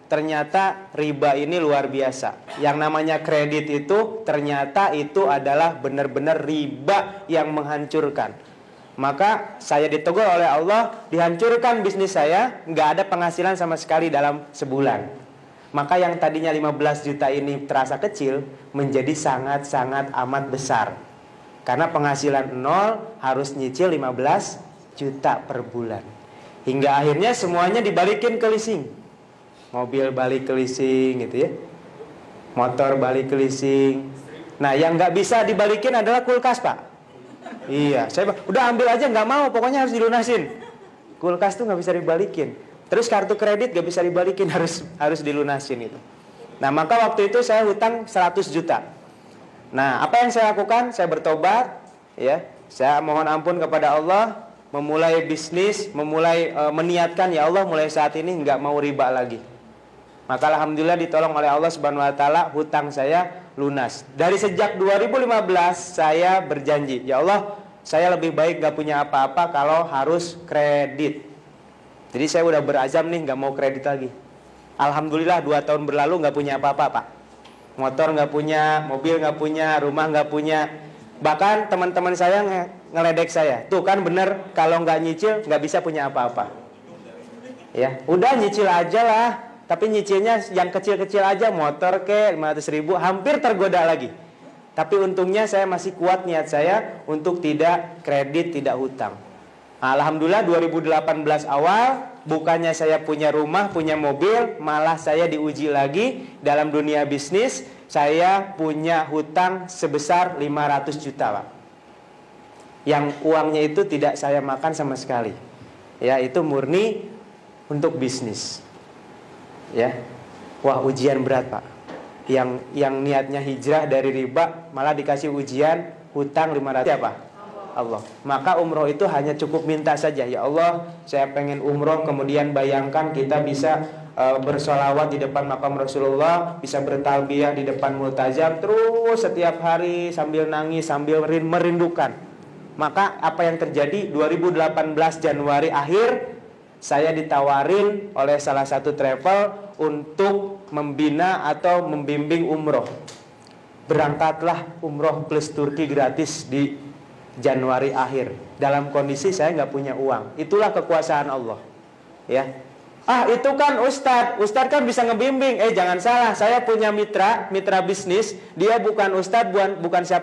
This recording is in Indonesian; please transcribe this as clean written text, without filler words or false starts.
ternyata riba ini luar biasa. Yang namanya kredit itu ternyata itu adalah benar-benar riba yang menghancurkan. Maka saya ditegur oleh Allah, dihancurkan bisnis saya, nggak ada penghasilan sama sekali dalam sebulan. Maka yang tadinya 15 juta ini terasa kecil menjadi sangat-sangat amat besar. Karena penghasilan nol harus nyicil 15 juta per bulan. Hingga akhirnya semuanya dibalikin ke leasing. Mobil balik ke leasing gitu ya. Motor balik ke leasing. Nah yang nggak bisa dibalikin adalah kulkas, Pak. Iya, saya udah ambil aja, nggak mau, pokoknya harus dilunasin. Kulkas tuh nggak bisa dibalikin. Terus kartu kredit nggak bisa dibalikin, harus dilunasin itu. Nah maka waktu itu saya hutang 100 juta. Nah apa yang saya lakukan? Saya bertobat, ya. Saya mohon ampun kepada Allah, memulai bisnis, meniatkan, ya Allah mulai saat ini nggak mau riba lagi. Maka alhamdulillah ditolong oleh Allah Subhanahu wa taala, hutang saya lunas. Dari sejak 2015 saya berjanji, ya Allah, saya lebih baik gak punya apa-apa kalau harus kredit. Jadi saya udah berazam nih gak mau kredit lagi. Alhamdulillah 2 tahun berlalu gak punya apa-apa, Pak. Motor gak punya, mobil gak punya, rumah gak punya. Bahkan teman-teman saya ngeledek saya, tuh kan bener kalau gak nyicil gak bisa punya apa-apa. Ya, udah nyicil aja lah. Tapi nyicilnya yang kecil-kecil aja, motor ke 500 ribu, hampir tergoda lagi. Tapi untungnya saya masih kuat niat saya untuk tidak kredit, tidak hutang. Alhamdulillah 2018 awal, bukannya saya punya rumah, punya mobil, malah saya diuji lagi dalam dunia bisnis. Saya punya hutang sebesar 500 juta, Pak. Yang uangnya itu tidak saya makan sama sekali. Ya, itu murni untuk bisnis. Ya, wah ujian berat, Pak. Yang niatnya hijrah dari riba malah dikasih ujian hutang 500 apa? Allah. Maka umroh itu hanya cukup minta saja, ya Allah, saya pengen umroh. Kemudian bayangkan kita bisa bersolawat di depan makam Rasulullah, bisa bertalbiyah di depan multazam terus setiap hari sambil nangis, sambil merindukan. Maka apa yang terjadi 2018 Januari akhir, saya ditawarin oleh salah satu travel untuk membina atau membimbing umroh. Berangkatlah umroh plus Turki gratis di Januari akhir. Dalam kondisi saya nggak punya uang. Itulah kekuasaan Allah. Ya. Itu kan Ustadz kan bisa ngebimbing. Jangan salah, saya punya mitra bisnis. Dia bukan Ustadz, bukan siapa.